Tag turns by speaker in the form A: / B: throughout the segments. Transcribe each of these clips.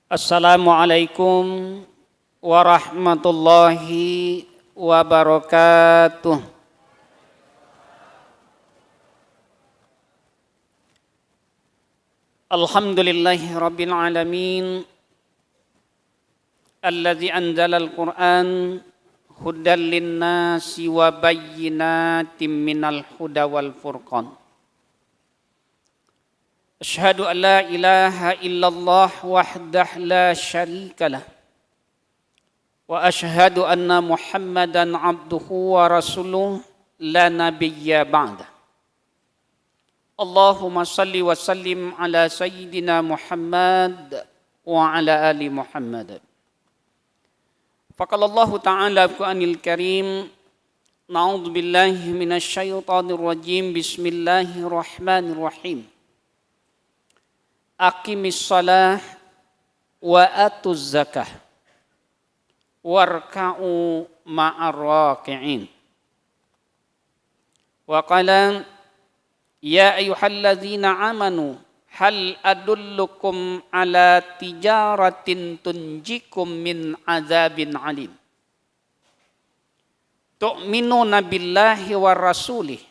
A: Assalamualaikum warahmatullahi wabarakatuh. Alhamdulillahi rabbil alamin alladzi anzalal Qur'an hudan linnasi wa bayyinatin minal huda wal furqan. Asyhadu an la ilaha illallah wahdah la syarika lah. Wa asyhadu anna Muhammadan abduhu wa rasuluh la nabiyya ba'da. Allahumma salli wa sallim ala sayyidina Muhammad wa ala ali Muhammad. Faqala Allah ta'ala fi Qur'anil Karim, na'udzu billahi minasy syaithanir rajim. Bismillahirrahmanirrahim. Aqimis shalah wa atuz zakah warka'u ma'ar raki'in. Wa qala ya ayyuhalladzina amanu hal adullukum ala tijaratin tunjikum min azabin alim. Tu'minuna billahi wa rasulih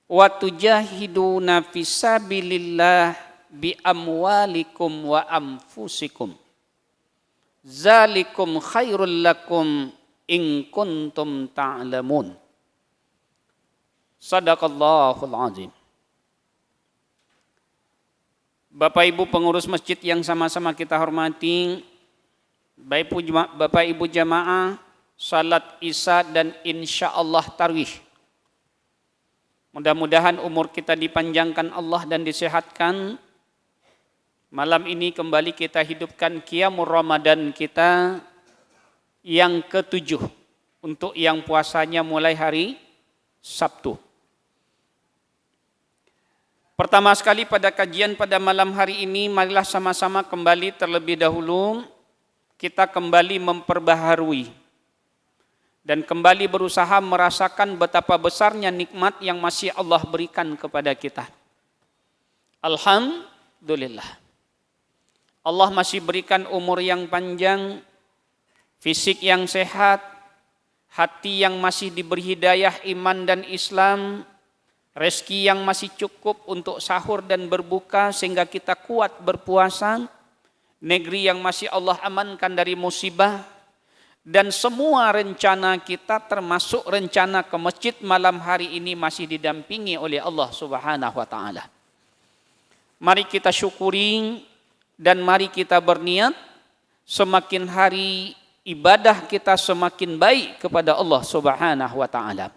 A: wa tujahiduna fisabilillah bi amwalikum wa anfusikum. Zalikum khairul lakum in kuntum ta'lamun. Sadaqallahul azim. Bapak Ibu pengurus masjid yang sama-sama kita hormati, Bapak Ibu jamaah salat Isya dan insyaallah tarawih. Mudah-mudahan umur kita dipanjangkan Allah dan disehatkan. Malam ini kembali kita hidupkan Qiyamul Ramadan kita yang ke-7 untuk yang puasanya mulai hari Sabtu. Pertama sekali pada kajian pada malam hari ini, marilah sama-sama kembali terlebih dahulu kita kembali memperbaharui dan kembali berusaha merasakan betapa besarnya nikmat yang masih Allah berikan kepada kita. Alhamdulillah. Allah masih berikan umur yang panjang, fisik yang sehat, hati yang masih diberi hidayah iman dan Islam, rezeki yang masih cukup untuk sahur dan berbuka sehingga kita kuat berpuasa, negeri yang masih Allah amankan dari musibah, dan semua rencana kita termasuk rencana ke masjid malam hari ini masih didampingi oleh Allah Subhanahu wa taala. Mari kita syukuri dan mari kita berniat semakin hari ibadah kita semakin baik kepada Allah Subhanahu wa taala.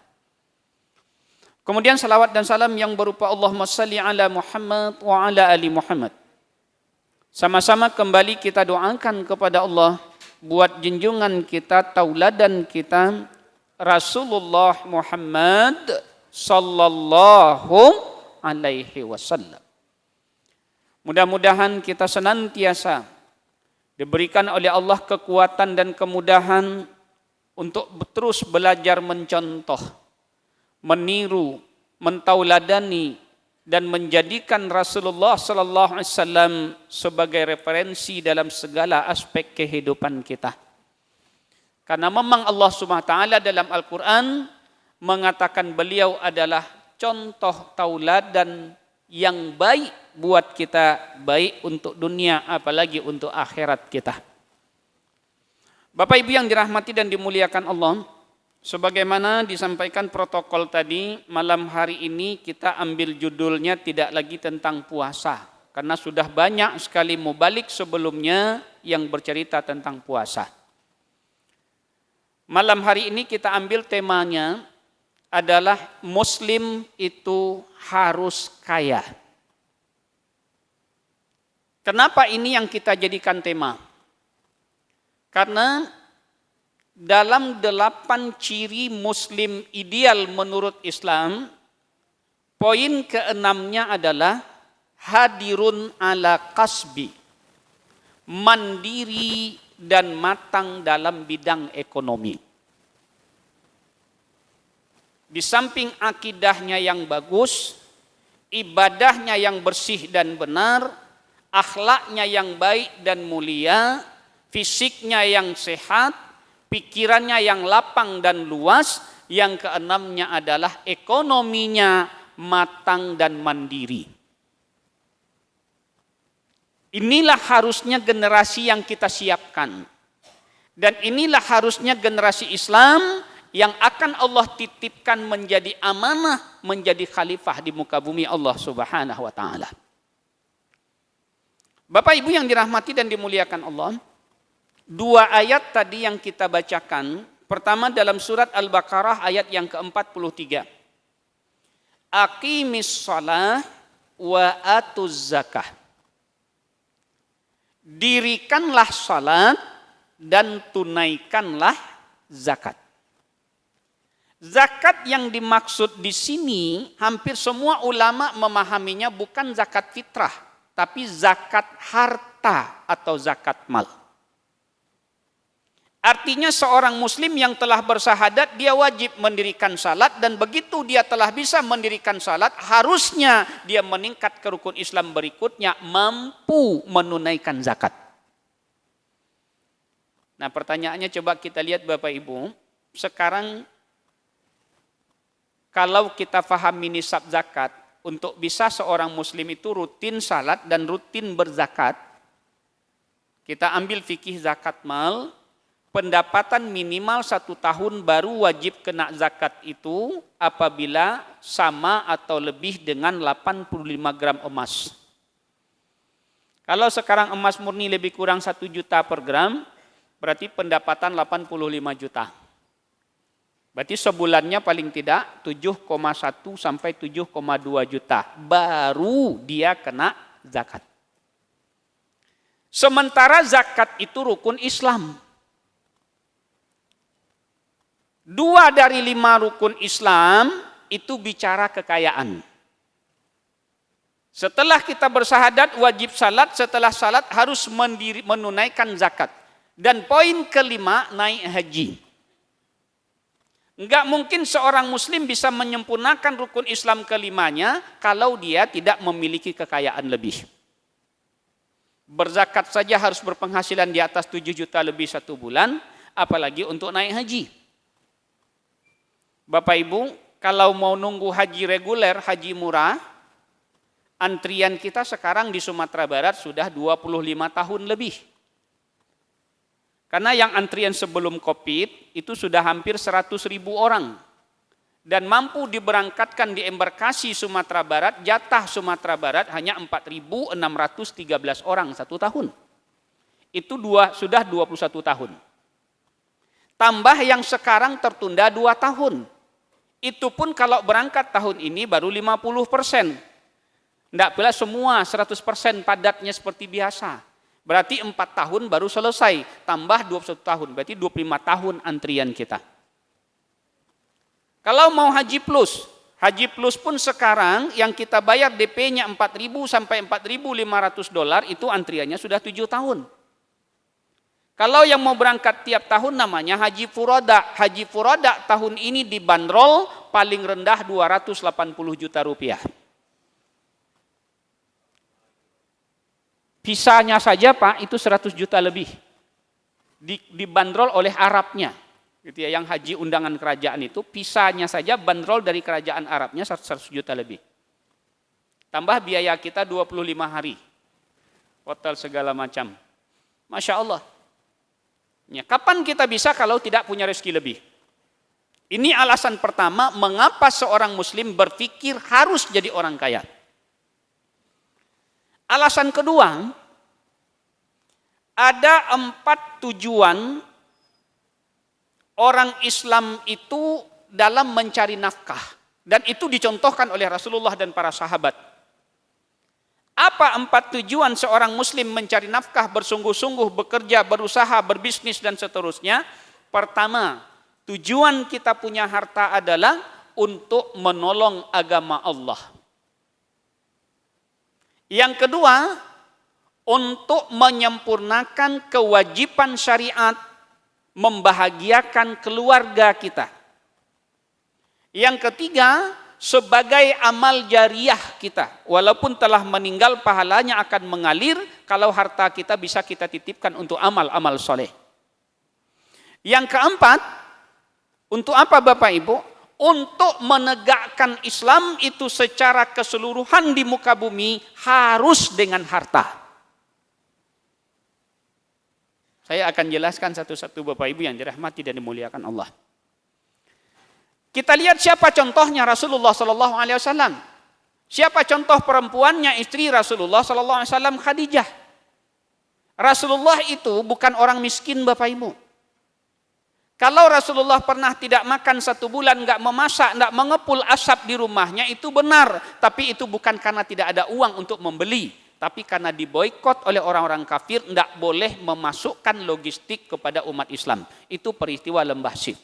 A: Kemudian salawat dan salam yang berupa Allahumma salli ala Muhammad wa ala ali Muhammad. Sama-sama kembali kita doakan kepada Allah buat junjungan kita, tauladan kita, Rasulullah Muhammad sallallahu alaihi wasallam. Mudah-mudahan kita senantiasa diberikan oleh Allah kekuatan dan kemudahan untuk terus belajar mencontoh, meniru, mentauladani dan menjadikan Rasulullah sallallahu alaihi wasallam sebagai referensi dalam segala aspek kehidupan kita. Karena memang Allah Subhanahu wa taala dalam Al-Qur'an mengatakan beliau adalah contoh tauladan yang baik buat kita, baik untuk dunia apalagi untuk akhirat kita. Bapak Ibu yang dirahmati dan dimuliakan Allah, sebagaimana disampaikan protokol tadi, malam hari ini kita ambil judulnya tidak lagi tentang puasa, karena sudah banyak sekali mubalik sebelumnya yang bercerita tentang puasa. Malam hari ini kita ambil temanya adalah Muslim itu harus kaya. Kenapa ini yang kita jadikan tema? Karena dalam 8 ciri Muslim ideal menurut Islam, poin ke-6-nya adalah hadirun ala kasbi, mandiri dan matang dalam bidang ekonomi. Di samping akidahnya yang bagus, ibadahnya yang bersih dan benar, akhlaknya yang baik dan mulia, fisiknya yang sehat, pikirannya yang lapang dan luas, yang keenamnya adalah ekonominya matang dan mandiri. Inilah harusnya generasi yang kita siapkan. Dan inilah harusnya generasi Islam yang akan Allah titipkan menjadi amanah, menjadi khalifah di muka bumi Allah Subhanahu wa taala. Bapak Ibu yang dirahmati dan dimuliakan Allah, dua ayat tadi yang kita bacakan, pertama dalam surat Al-Baqarah ayat yang ke-43. Aqimis shalah wa atuz zakah. Dirikanlah salat dan tunaikanlah zakat. Zakat yang dimaksud di sini hampir semua ulama memahaminya bukan zakat fitrah, tapi zakat harta atau zakat mal. Artinya seorang muslim yang telah bersahadat dia wajib mendirikan salat, dan begitu dia telah bisa mendirikan salat harusnya dia meningkat ke rukun Islam berikutnya, mampu menunaikan zakat. Nah pertanyaannya coba kita lihat Bapak Ibu, sekarang kalau kita fahami nisab zakat, untuk bisa seorang muslim itu rutin salat dan rutin berzakat, kita ambil fikih zakat mal, pendapatan minimal 1 tahun baru wajib kena zakat itu apabila sama atau lebih dengan 85 gram emas. Kalau sekarang emas murni lebih kurang 1 juta per gram, berarti pendapatan 85 juta. Berarti sebulannya paling tidak 7,1 sampai 7,2 juta. Baru dia kena zakat. Sementara zakat itu rukun Islam. 2 dari 5 rukun Islam itu bicara kekayaan. Setelah kita bersahadat wajib salat, setelah salat harus menunaikan zakat. Dan poin kelima naik haji. Enggak mungkin seorang muslim bisa menyempurnakan rukun Islam kelimanya kalau dia tidak memiliki kekayaan lebih. Berzakat saja harus berpenghasilan di atas 7 juta lebih 1 bulan, apalagi untuk naik haji. Bapak Ibu, kalau mau nunggu haji reguler, haji murah, antrian kita sekarang di Sumatera Barat sudah 25 tahun lebih. Karena yang antrian sebelum Covid itu sudah hampir 100.000 orang. Dan mampu diberangkatkan di embarkasi Sumatera Barat, jatah Sumatera Barat hanya 4.613 orang 1 tahun. Itu sudah 21 tahun. Tambah yang sekarang tertunda 2 tahun. Itu pun kalau berangkat tahun ini baru 50%. Tidak pula semua 100% padatnya seperti biasa. Berarti 4 tahun baru selesai, tambah 21 tahun, berarti 25 tahun antrian kita. Kalau mau haji plus pun sekarang yang kita bayar DP-nya 4.000 sampai 4.500 dolar itu antriannya sudah 7 tahun. Kalau yang mau berangkat tiap tahun namanya haji furoda. Haji furoda tahun ini dibanderol paling rendah 280 juta rupiah. Visanya saja Pak itu 100 juta lebih. Dibanderol oleh Arabnya. Gitu ya, yang haji undangan kerajaan itu visanya saja bandrol dari kerajaan Arabnya 100 juta lebih. Tambah biaya kita 25 hari. Hotel segala macam. Masya Allah. Ya, kapan kita bisa kalau tidak punya rezeki lebih? Ini alasan pertama mengapa seorang muslim berpikir harus jadi orang kaya. Alasan kedua, ada 4 tujuan orang Islam itu dalam mencari nafkah. Dan itu dicontohkan oleh Rasulullah dan para sahabat. Apa 4 tujuan seorang muslim mencari nafkah, bersungguh-sungguh, bekerja, berusaha, berbisnis, dan seterusnya? Pertama, tujuan kita punya harta adalah untuk menolong agama Allah. Yang kedua, untuk menyempurnakan kewajiban syariat, membahagiakan keluarga kita. Yang ketiga, sebagai amal jariah kita. Walaupun telah meninggal, pahalanya akan mengalir kalau harta kita bisa kita titipkan untuk amal-amal soleh. Yang keempat, untuk apa Bapak Ibu? Untuk menegakkan Islam itu secara keseluruhan di muka bumi harus dengan harta. Saya akan jelaskan satu-satu Bapak Ibu yang dirahmati dan dimuliakan Allah. Kita lihat siapa contohnya Rasulullah Sallallahu Alaihi Wasallam. Siapa contoh perempuannya istri Rasulullah Sallallahu Alaihi Wasallam? Khadijah. Rasulullah itu bukan orang miskin Bapak Ibu. Kalau Rasulullah pernah tidak makan 1 bulan, nggak memasak, nggak mengepul asap di rumahnya, itu benar. Tapi itu bukan karena tidak ada uang untuk membeli, tapi karena diboikot oleh orang-orang kafir, nggak boleh memasukkan logistik kepada umat Islam. Itu peristiwa Lembah Sif.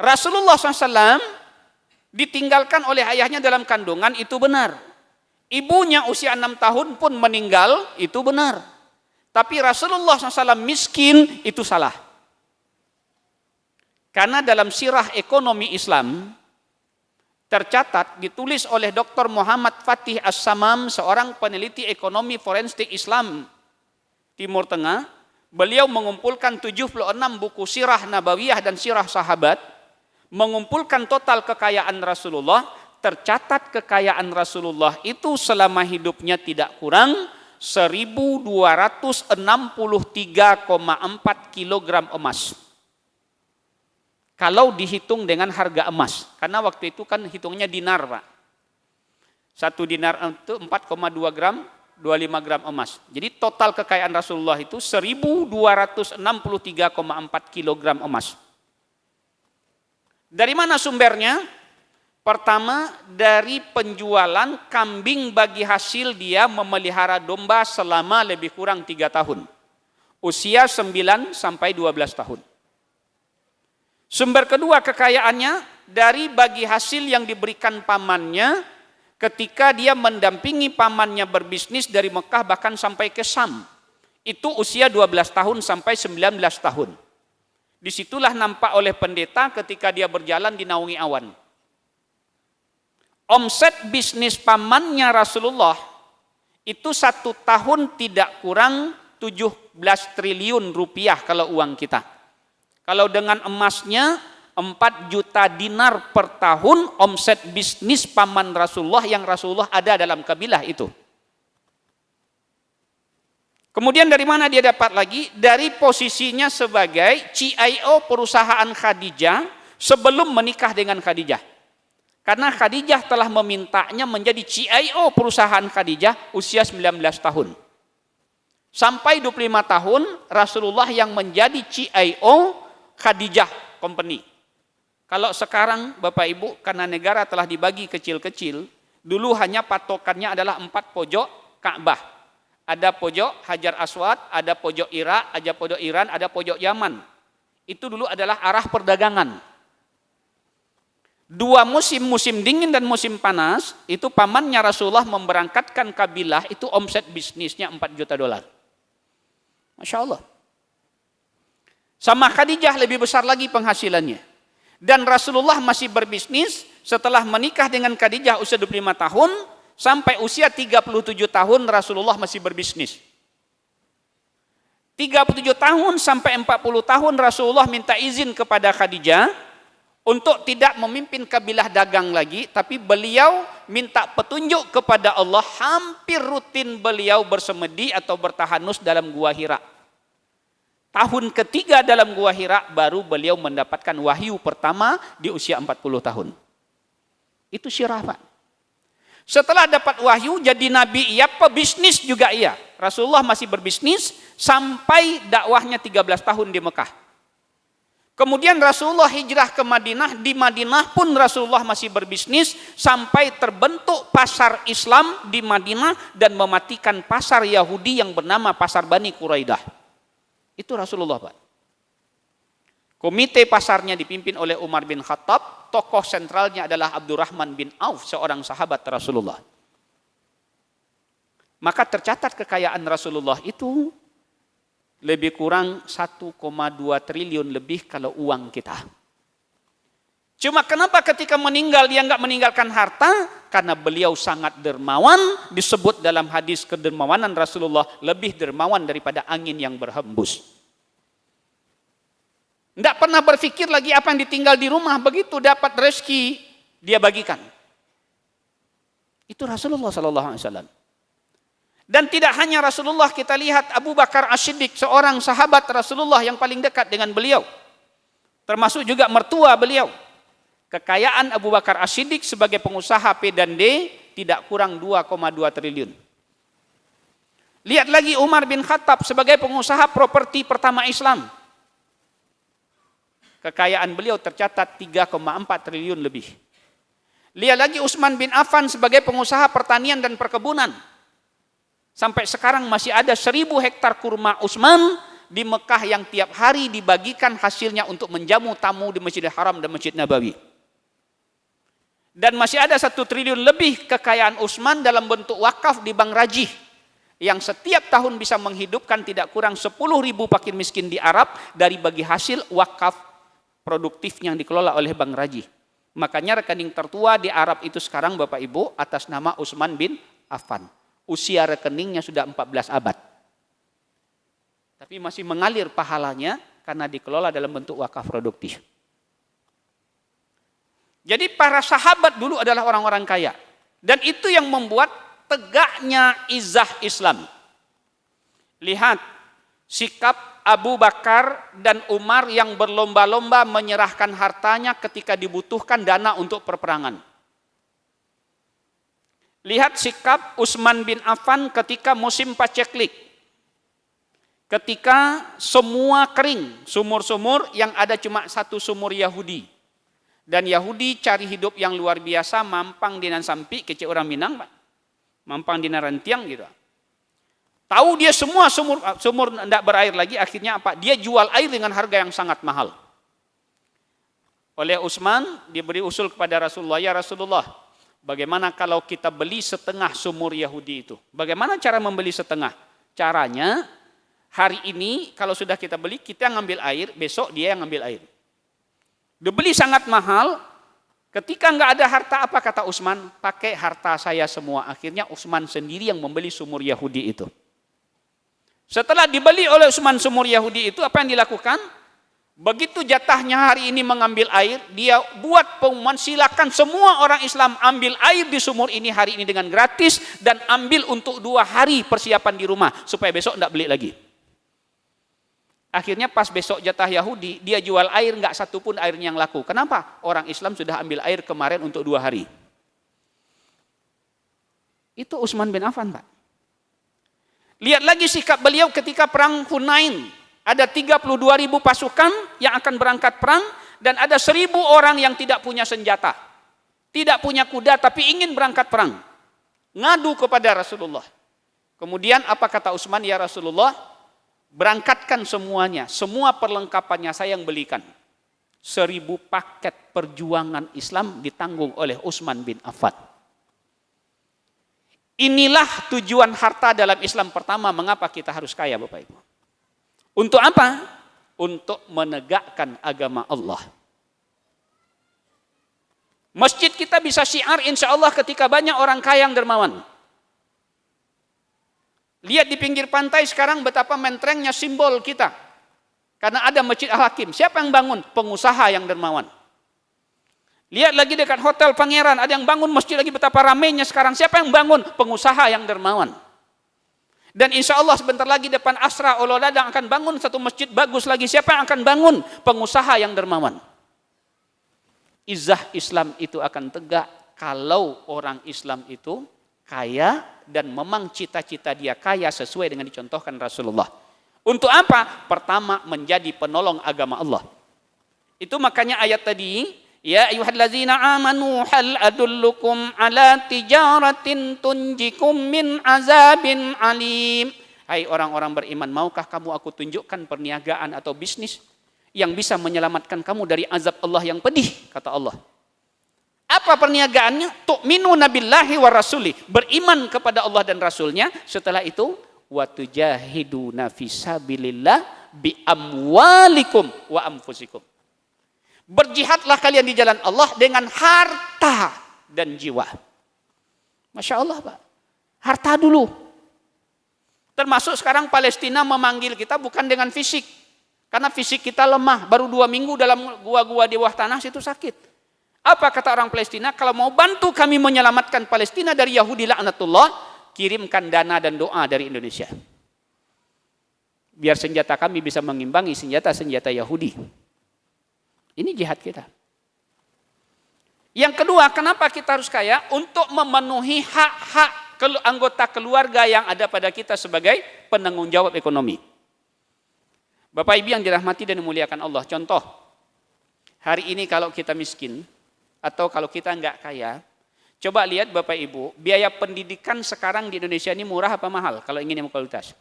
A: Rasulullah SAW ditinggalkan oleh ayahnya dalam kandungan, itu benar. Ibunya usia 6 tahun pun meninggal, itu benar. Tapi Rasulullah SAW miskin, itu salah. Karena dalam sirah ekonomi Islam tercatat, ditulis oleh Dr. Muhammad Fatih As-Samam, seorang peneliti ekonomi forensik Islam Timur Tengah. Beliau mengumpulkan 76 buku sirah nabawiyah dan sirah sahabat, mengumpulkan total kekayaan Rasulullah. Tercatat kekayaan Rasulullah itu selama hidupnya tidak kurang 1.263,4 kilogram emas. Kalau dihitung dengan harga emas, karena waktu itu kan hitungnya dinar Pak. 1 dinar itu 4,2 gram, 25 gram emas. Jadi total kekayaan Rasulullah itu 1.263,4 kilogram emas. Dari mana sumbernya? Pertama, dari penjualan kambing bagi hasil dia memelihara domba selama lebih kurang 3 tahun. Usia 9 sampai 12 tahun. Sumber kedua kekayaannya dari bagi hasil yang diberikan pamannya ketika dia mendampingi pamannya berbisnis dari Mekah bahkan sampai ke Syam. Itu usia 12 tahun sampai 19 tahun. Disitulah nampak oleh pendeta ketika dia berjalan di naungi awan. Omset bisnis pamannya Rasulullah itu 1 tahun tidak kurang 17 triliun rupiah kalau uang kita. Kalau dengan emasnya 4 juta dinar per tahun omset bisnis paman Rasulullah yang Rasulullah ada dalam kabilah itu. Kemudian dari mana dia dapat lagi? Dari posisinya sebagai CIO perusahaan Khadijah sebelum menikah dengan Khadijah. Karena Khadijah telah memintanya menjadi CIO perusahaan Khadijah usia 19 tahun. Sampai 25 tahun Rasulullah yang menjadi CIO Khadijah Company. Kalau sekarang Bapak Ibu, karena negara telah dibagi kecil-kecil, dulu hanya patokannya adalah 4 pojok Ka'bah. Ada pojok Hajar Aswad, ada pojok Irak, ada pojok Iran, ada pojok Yaman. Itu dulu adalah arah perdagangan. 2 musim, musim dingin dan musim panas, itu pamannya Rasulullah memberangkatkan kabilah, itu omset bisnisnya 4 juta dolar. Masya Allah. Sama Khadijah lebih besar lagi penghasilannya. Dan Rasulullah masih berbisnis setelah menikah dengan Khadijah usia 25 tahun, sampai usia 37 tahun Rasulullah masih berbisnis. 37 tahun sampai 40 tahun Rasulullah minta izin kepada Khadijah untuk tidak memimpin kabilah dagang lagi, tapi beliau minta petunjuk kepada Allah. Hampir rutin beliau bersemedi atau bertahanus dalam Gua Hira. Tahun ketiga dalam Gua Hira baru beliau mendapatkan wahyu pertama di usia 40 tahun. Itu sirah Pak. Setelah dapat wahyu jadi nabi iya, pebisnis juga iya. Rasulullah masih berbisnis sampai dakwahnya 13 tahun di Mekah. Kemudian Rasulullah hijrah ke Madinah, di Madinah pun Rasulullah masih berbisnis sampai terbentuk pasar Islam di Madinah dan mematikan pasar Yahudi yang bernama pasar Bani Quraidah. Itu Rasulullah Pak. Komite pasarnya dipimpin oleh Umar bin Khattab, tokoh sentralnya adalah Abdurrahman bin Auf, seorang sahabat Rasulullah. Maka tercatat kekayaan Rasulullah itu lebih kurang 1,2 triliun lebih kalau uang kita. Cuma kenapa ketika meninggal dia nggak meninggalkan harta? Karena beliau sangat dermawan, disebut dalam hadis kedermawanan Rasulullah lebih dermawan daripada angin yang berhembus. Tidak pernah berpikir lagi apa yang ditinggal di rumah, begitu dapat rezeki dia bagikan. Itu Rasulullah SAW. Dan tidak hanya Rasulullah, kita lihat Abu Bakar As-Siddiq, seorang sahabat Rasulullah yang paling dekat dengan beliau, termasuk juga mertua beliau. Kekayaan Abu Bakar As-Siddiq sebagai pengusaha P&D tidak kurang 2,2 triliun. Lihat lagi Umar bin Khattab sebagai pengusaha properti pertama Islam. Kekayaan beliau tercatat 3,4 triliun lebih. Lihat lagi Utsman bin Affan sebagai pengusaha pertanian dan perkebunan. Sampai sekarang masih ada 1.000 hektar kurma Utsman di Mekah yang tiap hari dibagikan hasilnya untuk menjamu tamu di Masjidil Haram dan Masjid Nabawi. Dan masih ada 1 triliun lebih kekayaan Utsman dalam bentuk wakaf di Bank Rajih yang setiap tahun bisa menghidupkan tidak kurang 10.000 fakir miskin di Arab dari bagi hasil wakaf produktif yang dikelola oleh Bank Rajih. Makanya rekening tertua di Arab itu sekarang Bapak Ibu atas nama Utsman bin Affan. Usia rekeningnya sudah 14 abad. Tapi masih mengalir pahalanya karena dikelola dalam bentuk wakaf produktif. Jadi para sahabat dulu adalah orang-orang kaya. Dan itu yang membuat tegaknya izah Islam. Lihat sikap Abu Bakar dan Umar yang berlomba-lomba menyerahkan hartanya ketika dibutuhkan dana untuk perperangan. Lihat sikap Utsman bin Affan ketika musim paceklik. Ketika semua kering, sumur-sumur yang ada cuma 1 sumur Yahudi. Dan Yahudi cari hidup yang luar biasa, mampang di nan sampi, kece orang Minang, Pak. Mampang di Narantiang gitu. Tahu dia semua sumur tidak berair lagi, akhirnya apa? Dia jual air dengan harga yang sangat mahal. Oleh Utsman diberi usul kepada Rasulullah, ya Rasulullah, bagaimana kalau kita beli setengah sumur Yahudi itu? Bagaimana cara membeli setengah? Caranya, hari ini kalau sudah kita beli, kita ngambil air, besok dia yang ngambil air. Dibeli sangat mahal, ketika nggak ada harta, apa kata Utsman? Pakai harta saya semua. Akhirnya Utsman sendiri yang membeli sumur Yahudi itu. Setelah dibeli oleh Utsman sumur Yahudi itu, apa yang dilakukan? Begitu jatahnya hari ini mengambil air, dia buat pengumuman, silakan semua orang Islam ambil air di sumur ini hari ini dengan gratis, dan ambil untuk 2 hari persiapan di rumah, supaya besok tidak beli lagi. Akhirnya pas besok jatah Yahudi, dia jual air, nggak satu pun airnya yang laku. Kenapa? Orang Islam sudah ambil air kemarin untuk 2 hari. Itu Utsman bin Affan, Pak. Lihat lagi sikap beliau ketika perang Hunain. Ada 32.000 pasukan yang akan berangkat perang, dan ada 1.000 orang yang tidak punya senjata. Tidak punya kuda, tapi ingin berangkat perang. Ngadu kepada Rasulullah. Kemudian apa kata Utsman? Ya Rasulullah, berangkatkan semuanya, semua perlengkapannya saya yang belikan. 1.000 paket perjuangan Islam ditanggung oleh Utsman bin Affan. Inilah tujuan harta dalam Islam pertama, mengapa kita harus kaya Bapak Ibu. Untuk apa? Untuk menegakkan agama Allah. Masjid kita bisa syiar insya Allah ketika banyak orang kaya yang dermawan. Lihat di pinggir pantai sekarang betapa menterengnya simbol kita. Karena ada Masjid Al-Hakim. Siapa yang bangun? Pengusaha yang dermawan. Lihat lagi dekat Hotel Pangeran, ada yang bangun masjid lagi, betapa ramainya sekarang. Siapa yang bangun? Pengusaha yang dermawan. Dan insya Allah sebentar lagi depan Asra Ulu Ladang akan bangun satu masjid bagus lagi. Siapa yang akan bangun? Pengusaha yang dermawan. Izah Islam itu akan tegak kalau orang Islam itu kaya, dan memang cita-cita dia kaya sesuai dengan dicontohkan Rasulullah. Untuk apa? Pertama, menjadi penolong agama Allah. Itu makanya ayat tadi, ya ayyuhallazina amanu hal adullukum ala tijaratin tunjikum min azabin alim. Hai orang-orang beriman, maukah kamu aku tunjukkan perniagaan atau bisnis yang bisa menyelamatkan kamu dari azab Allah yang pedih, kata Allah. Apa perniagaannya? Tu'minuna billahi wa rasuli, beriman kepada Allah dan Rasulnya. Setelah itu wa tujahiduna fisabilillah bi amwalikum wa anfusikum, Berjihadlah kalian di jalan Allah dengan harta dan jiwa. Masya Allah Pak. Harta dulu. Termasuk sekarang Palestina memanggil kita bukan dengan fisik. Karena fisik kita lemah. Baru 2 minggu dalam gua-gua di bawah tanah situ sakit. Apa kata orang Palestina? Kalau mau bantu kami menyelamatkan Palestina dari Yahudi laknatullah, kirimkan dana dan doa dari Indonesia. Biar senjata kami bisa mengimbangi senjata-senjata Yahudi. Ini jihad kita. Yang kedua, kenapa kita harus kaya? Untuk memenuhi hak-hak anggota keluarga yang ada pada kita sebagai penanggung jawab ekonomi. Bapak Ibu yang dirahmati dan dimuliakan Allah, contoh, hari ini kalau kita miskin, atau kalau kita enggak kaya, coba lihat Bapak Ibu, biaya pendidikan sekarang di Indonesia ini murah apa mahal kalau ingin yang kualitas?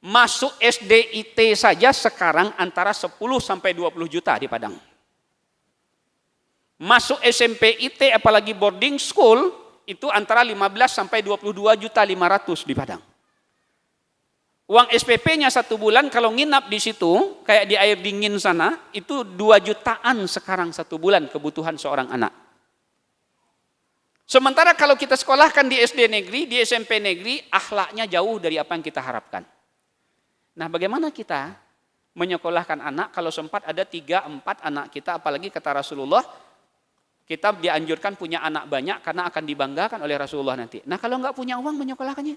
A: Masuk SDIT saja sekarang antara 10 sampai 20 juta di Padang. Masuk SMP IT apalagi boarding school itu antara 15 sampai 22 juta 500 di Padang. Uang SPP-nya 1 bulan kalau nginap di situ kayak di air dingin sana itu 2 jutaan sekarang 1 bulan kebutuhan seorang anak. Sementara kalau kita sekolahkan di SD negeri, di SMP negeri, akhlaknya jauh dari apa yang kita harapkan. Nah, bagaimana kita menyekolahkan anak kalau sempat ada 3-4 anak kita, apalagi kata Rasulullah, kita dianjurkan punya anak banyak karena akan dibanggakan oleh Rasulullah nanti. Nah, kalau nggak punya uang menyekolahkannya.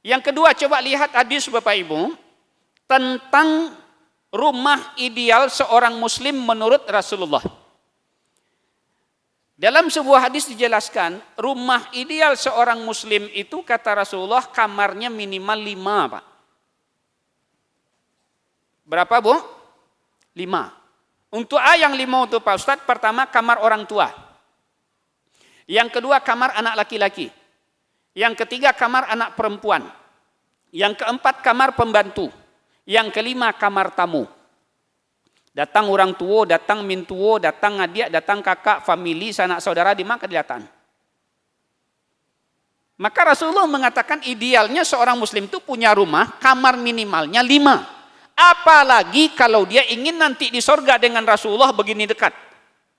A: Yang kedua, coba lihat hadis Bapak Ibu tentang rumah ideal seorang muslim menurut Rasulullah. Dalam sebuah hadis dijelaskan, rumah ideal seorang muslim itu kata Rasulullah kamarnya minimal 5, Pak. Berapa, Bu? 5. Untuk yang 5 untuk Pak Ustadz, pertama kamar orang tua. Yang kedua kamar anak laki-laki. Yang ketiga kamar anak perempuan. Yang keempat kamar pembantu. Yang kelima kamar tamu. Datang orang tua, datang mintuo, datang adik, datang kakak, famili, sanak saudara di mana kelihatan. Maka Rasulullah mengatakan idealnya seorang muslim itu punya rumah, kamar minimalnya 5. Apalagi kalau dia ingin nanti di sorga dengan Rasulullah begini dekat.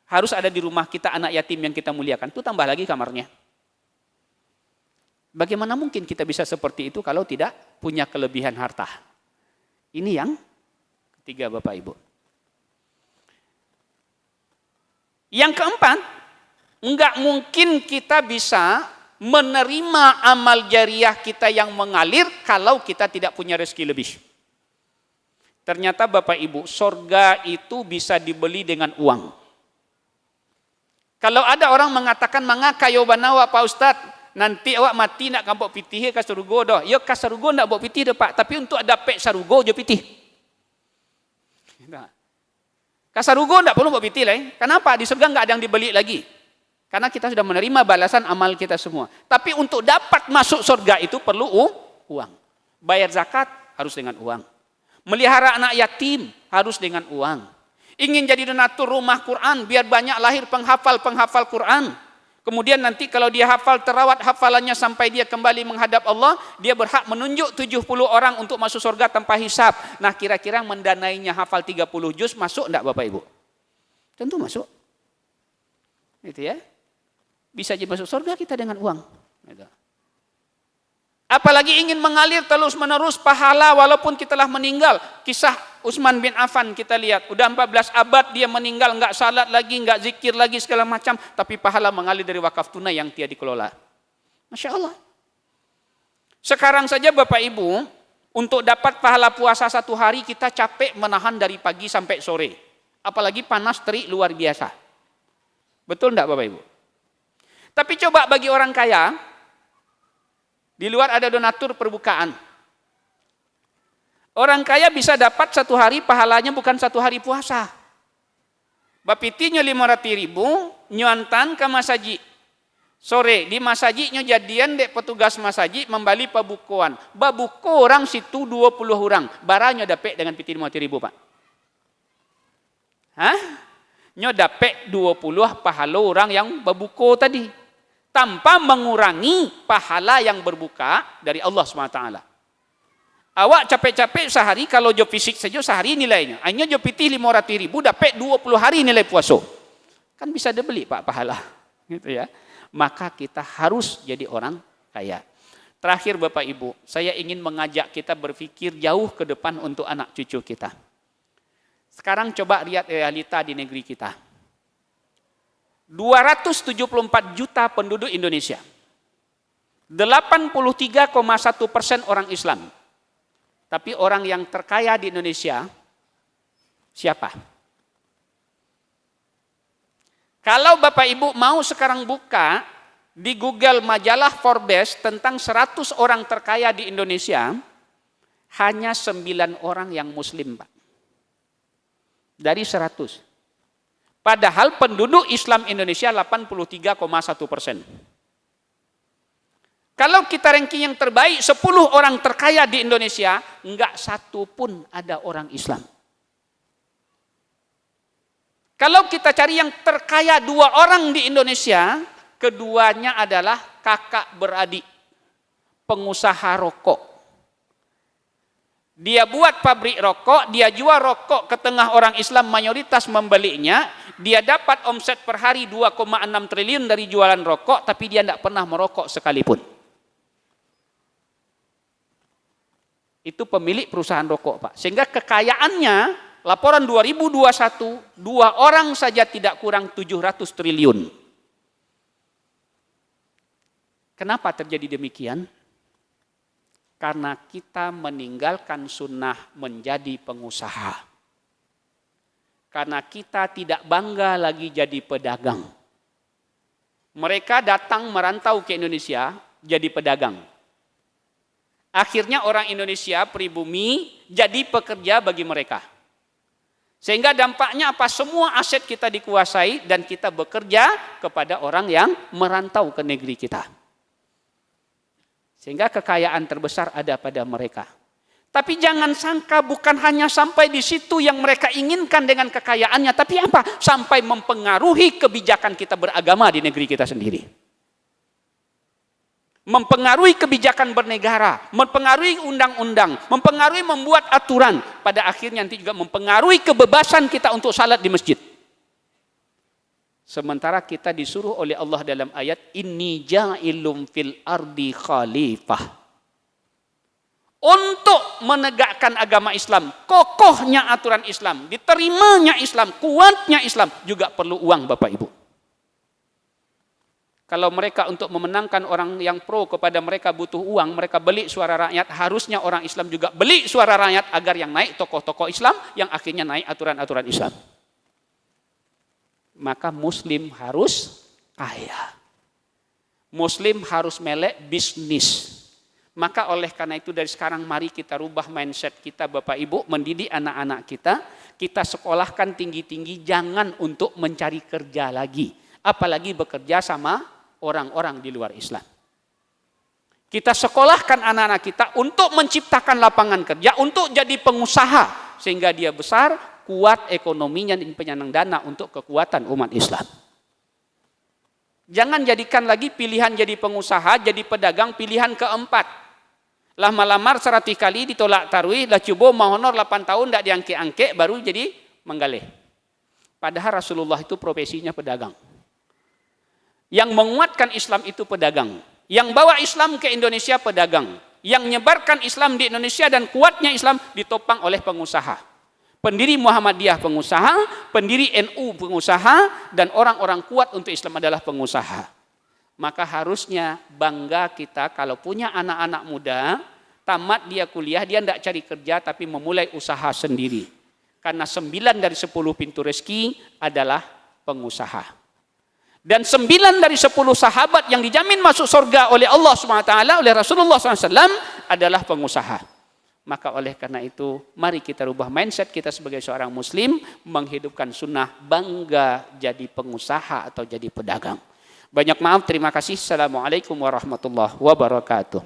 A: Harus ada di rumah kita anak yatim yang kita muliakan. Itu tambah lagi kamarnya. Bagaimana mungkin kita bisa seperti itu kalau tidak punya kelebihan harta? Ini yang ketiga Bapak Ibu. Yang keempat, enggak mungkin kita bisa menerima amal jariah kita yang mengalir kalau kita tidak punya rezeki lebih. Ternyata Bapak Ibu, sorga itu bisa dibeli dengan uang. Kalau ada orang mengatakan, mangaka yo banawa Pak Ustadz, nanti awak mati nak kampok pitih ke surga doh. Yo ke surga nak bawa pitih dah Pak, tapi untuk ada pek surga jo pitih. Nah. Kasarugo tidak perlu bawa pitih lah. Kenapa? Di surga nggak ada yang dibeli lagi. Karena kita sudah menerima balasan amal kita semua. Tapi untuk dapat masuk surga itu perlu uang. Bayar zakat harus dengan uang. Melihara anak yatim harus dengan uang. Ingin jadi donatur rumah Quran biar banyak lahir penghafal-penghafal Quran. Kemudian nanti kalau dia hafal terawat hafalannya sampai dia kembali menghadap Allah, dia berhak menunjuk 70 orang untuk masuk surga tanpa hisab. Nah, kira-kira mendanainya hafal 30 juz masuk enggak Bapak Ibu? Tentu masuk. Itu ya. Bisa jadi masuk surga kita dengan uang. Gitu. Apalagi ingin mengalir terus-menerus pahala walaupun kita telah meninggal. Kisah Utsman bin Affan kita lihat. Udah 14 abad dia meninggal, enggak salat lagi, enggak zikir lagi, segala macam. Tapi pahala mengalir dari wakaf tunai yang dia dikelola. Masya Allah. Sekarang saja Bapak Ibu, untuk dapat pahala puasa 1 hari kita capek menahan dari pagi sampai sore. Apalagi panas terik luar biasa. Betul enggak Bapak Ibu? Tapi coba bagi orang kaya, di luar ada donatur perbukaan. Orang kaya bisa dapat 1 hari pahalanya bukan 1 hari puasa. Bapitinya 500.000, nyuantan ke masaji. Sore di masajinya jadian dek petugas masaji membali pabukuan. Babuko orang situ 20 orang. Baranya dapet dengan piti 500.000 Pak. Hah? Nyo dapet 20 pahala orang yang babuko tadi. Tanpa mengurangi pahala yang berbuka dari Allah SWT. Awak capek-capek sehari, kalau job fisik saja sehari nilainya. Hanya job pitih 500.000, dapat 20 hari nilai puasa. Kan bisa dibeli Pak pahala. Gitu ya. Maka kita harus jadi orang kaya. Terakhir Bapak Ibu, saya ingin mengajak kita berpikir jauh ke depan untuk anak cucu kita. Sekarang coba lihat realita di negeri kita. 274 juta penduduk Indonesia. 83,1% orang Islam. Tapi orang yang terkaya di Indonesia siapa? Kalau Bapak Ibu mau sekarang buka di Google majalah Forbes tentang 100 orang terkaya di Indonesia, hanya 9 orang yang Muslim, Pak. Dari 100. Padahal penduduk Islam Indonesia 83,1%. Kalau kita ranking yang terbaik, 10 orang terkaya di Indonesia, enggak satu pun ada orang Islam. Kalau kita cari yang terkaya 2 orang di Indonesia, keduanya adalah kakak beradik, pengusaha rokok. Dia buat pabrik rokok, dia jual rokok ke tengah orang Islam mayoritas membelinya, dia dapat omset per hari 2,6 triliun dari jualan rokok, tapi dia tidak pernah merokok sekalipun. Itu pemilik perusahaan rokok, Pak. Sehingga kekayaannya, laporan 2021, 2 orang saja tidak kurang 700 triliun. Kenapa terjadi demikian? Karena kita meninggalkan sunnah menjadi pengusaha. Karena kita tidak bangga lagi jadi pedagang. Mereka datang merantau ke Indonesia jadi pedagang. Akhirnya orang Indonesia pribumi jadi pekerja bagi mereka. Sehingga dampaknya apa? Semua aset kita dikuasai dan kita bekerja kepada orang yang merantau ke negeri kita. Sehingga kekayaan terbesar ada pada mereka. Tapi jangan sangka bukan hanya sampai di situ yang mereka inginkan dengan kekayaannya, tapi apa? Sampai mempengaruhi kebijakan kita beragama di negeri kita sendiri. Mempengaruhi kebijakan bernegara, mempengaruhi undang-undang, mempengaruhi membuat aturan, pada akhirnya nanti juga mempengaruhi kebebasan kita untuk salat di masjid. Sementara kita disuruh oleh Allah dalam ayat, inni ja'ilum fil ardi khalifah. Untuk menegakkan agama Islam, kokohnya aturan Islam, diterimanya Islam, kuatnya Islam, juga perlu uang Bapak Ibu. Kalau mereka untuk memenangkan orang yang pro kepada mereka butuh uang, mereka beli suara rakyat, harusnya orang Islam juga beli suara rakyat agar yang naik tokoh-tokoh Islam, yang akhirnya naik aturan-aturan Islam. Maka Muslim harus kaya. Muslim harus melek bisnis. Maka oleh karena itu dari sekarang mari kita rubah mindset kita Bapak Ibu, mendidik anak-anak kita, kita sekolahkan tinggi-tinggi, jangan untuk mencari kerja lagi. Apalagi bekerja sama orang-orang di luar Islam. Kita sekolahkan anak-anak kita untuk menciptakan lapangan kerja, untuk jadi pengusaha, sehingga dia besar, kuat ekonominya dan penyandang dana untuk kekuatan umat Islam. Jangan jadikan lagi pilihan jadi pengusaha, jadi pedagang pilihan keempat. Lah malamar 100 kali ditolak tarwih, lah coba mau honor 8 tahun tidak diangke-angke, baru jadi menggalih. Padahal Rasulullah itu profesinya pedagang. Yang menguatkan Islam itu pedagang. Yang bawa Islam ke Indonesia pedagang. Yang menyebarkan Islam di Indonesia dan kuatnya Islam ditopang oleh pengusaha. Pendiri Muhammadiyah pengusaha, pendiri NU pengusaha, dan orang-orang kuat untuk Islam adalah pengusaha. Maka harusnya bangga kita kalau punya anak-anak muda, tamat dia kuliah, dia tidak cari kerja tapi memulai usaha sendiri. Karena 9 dari 10 pintu rezeki adalah pengusaha. Dan 9 dari 10 sahabat yang dijamin masuk surga oleh Allah SWT, oleh Rasulullah SAW adalah pengusaha. Maka oleh karena itu, mari kita rubah mindset kita sebagai seorang muslim, menghidupkan sunnah, bangga jadi pengusaha atau jadi pedagang. Banyak maaf, terima kasih. Assalamualaikum warahmatullahi wabarakatuh.